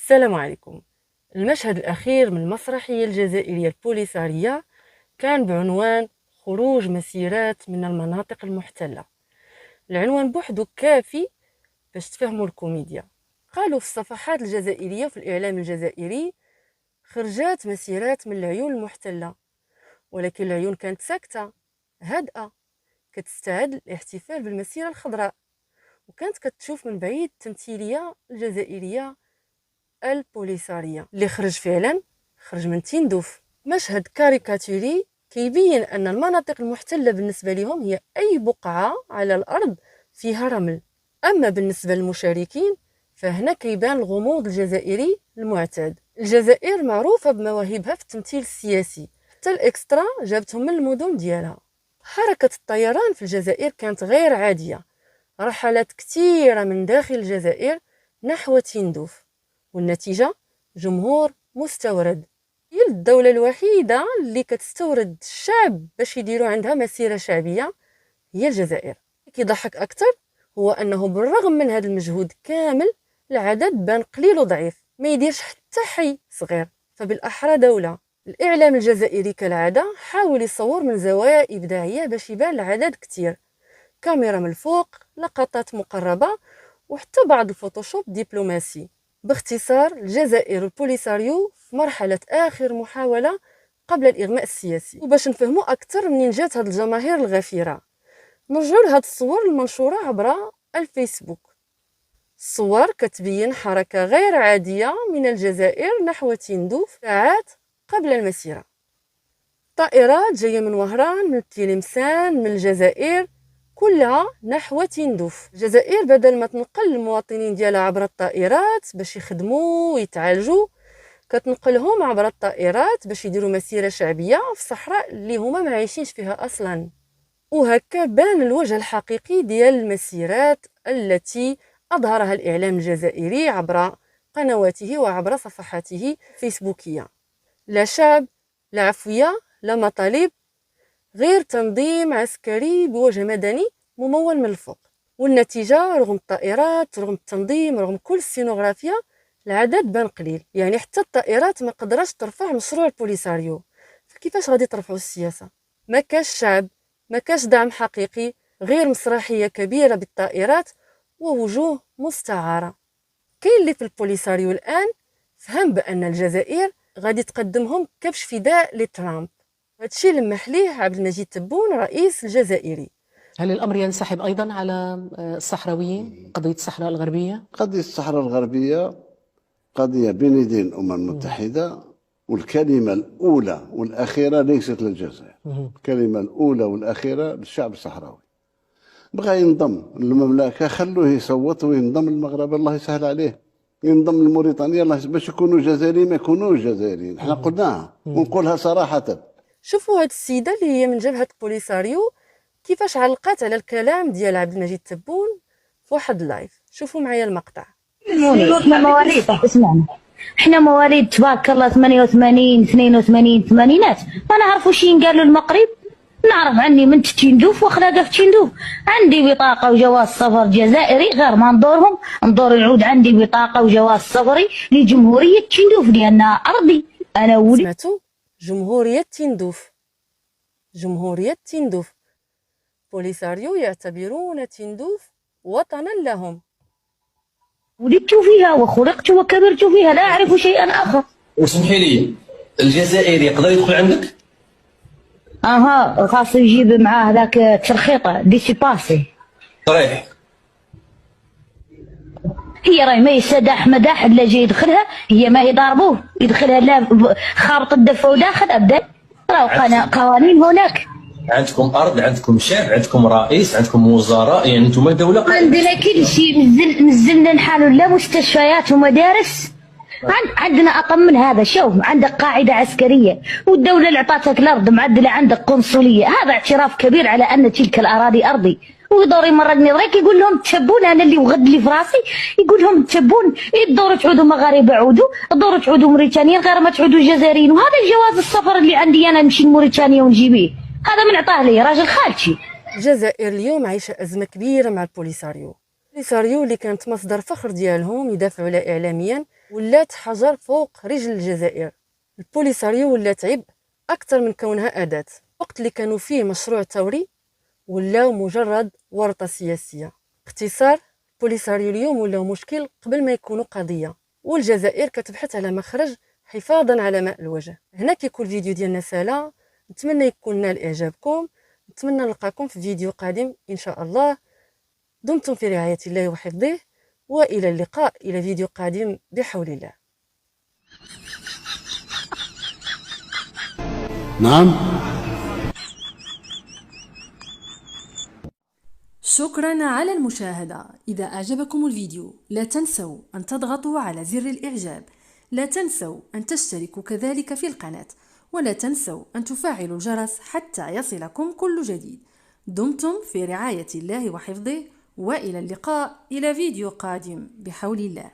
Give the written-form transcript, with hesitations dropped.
السلام عليكم. المشهد الأخير من المسرحية الجزائرية البوليسارية كان بعنوان خروج مسيرات من المناطق المحتلة. العنوان بوحدو كافي باش تفهموا الكوميديا. قالوا في الصفحات الجزائرية وفي الإعلام الجزائري خرجات مسيرات من العيون المحتلة، ولكن العيون كانت ساكتة هادئة كتستعد للاحتفال بالمسيرة الخضراء، وكانت كتشوف من بعيد التمثيلية الجزائرية البوليسارية اللي خرج فعلا خرج من تندوف. مشهد كاريكاتوري كيبين أن المناطق المحتلة بالنسبة لهم هي أي بقعة على الأرض فيها رمل. أما بالنسبة للمشاركين فهنا كيبان الغموض الجزائري المعتاد. الجزائر معروفة بمواهبها في التمثيل السياسي، حتى الإكسترا جابتهم من المدن ديالها. حركة الطيران في الجزائر كانت غير عادية، رحلات كثيرة من داخل الجزائر نحو تندوف، والنتيجة جمهور مستورد. هي الدولة الوحيدة اللي كتستورد الشعب باش يديروا عندها مسيرة شعبية هي الجزائر. كيضحك أكثر هو أنه بالرغم من هذا المجهود كامل العدد بان قليل وضعيف، ما يديرش حتى حي صغير. فبالأحرى دولة الإعلام الجزائري كالعادة حاول يصور من زوايا إبداعية باش يبان العدد كتير، كاميرا من الفوق، لقطات مقربة، وحتى بعض الفوتوشوب دبلوماسي. باختصار الجزائر البوليساريو في مرحلة آخر محاولة قبل الإغماء السياسي. وباش نفهموا أكثر منين جات هاد الجماهير الغفيرة نرجعوا لهاد الصور المنشورة عبر الفيسبوك. الصور كتبين حركة غير عادية من الجزائر نحو تندوف ساعات قبل المسيرة. طائرات جاية من وهران، من تلمسان، من الجزائر، كلها نحو تندوف. الجزائر بدل ما تنقل المواطنين ديالها عبر الطائرات باش يخدموا ويتعالجوا، كتنقلهم عبر الطائرات باش يديروا مسيرة شعبية في الصحراء اللي هما ما عايشينش فيها أصلا. وهكا بان الوجه الحقيقي ديال المسيرات التي أظهرها الإعلام الجزائري عبر قنواته وعبر صفحاته الفيسبوكية. لا شعب، لا عفوية، لا مطالب، غير تنظيم عسكري بوجه مدني ممول من الفوق. والنتيجة رغم الطائرات، رغم التنظيم، رغم كل السينوغرافيا، العدد بان قليل. يعني حتى الطائرات ما قدرش ترفع مشروع البوليساريو، فكيفاش غادي ترفعوا السياسة؟ ما كاش شعب، ما كاش دعم حقيقي، غير مسرحية كبيرة بالطائرات ووجوه مستعارة. كاين اللي في البوليساريو الآن فهم بأن الجزائر غادي تقدمهم كبش فداء لترامب. هادشي لمح ليه عبد المجيد تبون رئيس الجزائري. هل الأمر ينسحب أيضا على الصحراويين؟ قضية الصحراء الغربية؟ قضية الصحراء الغربية قضية بين يدي الأمم المتحدة، والكلمة الأولى والأخيرة ليست للجزائر. الكلمة الأولى والأخيرة للشعب الصحراوي. بغى ينضم للمملكة خلوه يصوت وينضم للمغرب، الله يسهل عليه. ينضم لموريتانيا الله باش يكونوا جزائريين، ما يكونوش جزائريين. احنا قلناها ونقولها صراحة. شوفوا هاد السيدة اللي هي من جبهة البوليساريو كيفاش علقات على الكلام ديال عبد المجيد تبون في واحد اللايف. شوفوا معايا المقطع. احنا مواليد، اسمعنا، احنا مواليد تبارك الله 88 82 الثمانينات، ما نعرف واش ينقال المغرب. نعرف عني من تندوف وخلاقه في تندوف، عندي بطاقه وجواز سفر جزائري، غير ما ندورهم ندور نعود عندي بطاقه وجواز سفري لجمهوريه تندوف لانها ارضي انا ولي. سمعتوا؟ جمهورية تندوف، جمهورية تندوف. بوليساريو يعتبرون تندوف وطنا لهم. ولدت فيها وخلقت وكبرت فيها، لا اعرف شيئا اخر. وسمحي لي، الجزائري يقدر يدخل عندك؟ اها، خاصو يجيب معاه ذاك الترخيطه دي سي باسي. صريح. هي راهي ما يستداح مداح الا جاي يدخلها، هي ما يضربوه يدخلها لا خارط الدفه وداخل ابدا. راهو قوانين هناك. عندكم ارض، عندكم شعب، عندكم رئيس، عندكم وزراء، يعني انتم دوله. عندنا كل شيء، مزلنا نحالوا لا مستشفيات ومدارس. عندنا اقل من هذا. شوف، عندك قاعده عسكريه، والدوله اللي اعطتك الارض معدله عندك قنصليه، هذا اعتراف كبير على ان تلك الاراضي ارضي. ويدور يمرقني ضريك يقول لهم تشبون، انا اللي وغد لي في راسي يقول لهم تشبون، الدور تعودوا مغاربه عودوا، الدور تعودوا موريتانيين غير ما تعودوا جزائريين. وهذا الجواز السفر اللي عندي انا نمشي لموريتانيا ونجيبيه، هذا من عطاه لي راجل خالتي. الجزائر اليوم عايشه ازمه كبيره مع البوليساريو. البوليساريو اللي كانت مصدر فخر ديالهم يدافعوا عليه اعلاميا، ولات حجر فوق رجل الجزائر. البوليساريو ولات عبء أكثر من كونها أداة. وقت اللي كانوا فيه مشروع ثوري ولاو مجرد ورطة سياسية. باختصار البوليساريو اليوم ولاو مشكل قبل ما يكونوا قضية، والجزائر كتبحث على مخرج حفاظا على ماء الوجه. هنا كيكون الفيديو ديالنا سالا، نتمنى يكون نال إعجابكم، نتمنى نلقاكم في فيديو قادم إن شاء الله. دمتم في رعاية الله وحفظه، وإلى اللقاء إلى فيديو قادم بحول الله. نعم. شكرا على المشاهدة. إذا أعجبكم الفيديو لا تنسوا أن تضغطوا على زر الإعجاب، لا تنسوا أن تشتركوا كذلك في القناة، ولا تنسوا أن تفعلوا الجرس حتى يصلكم كل جديد. دمتم في رعاية الله وحفظه، وإلى اللقاء إلى فيديو قادم بحول الله.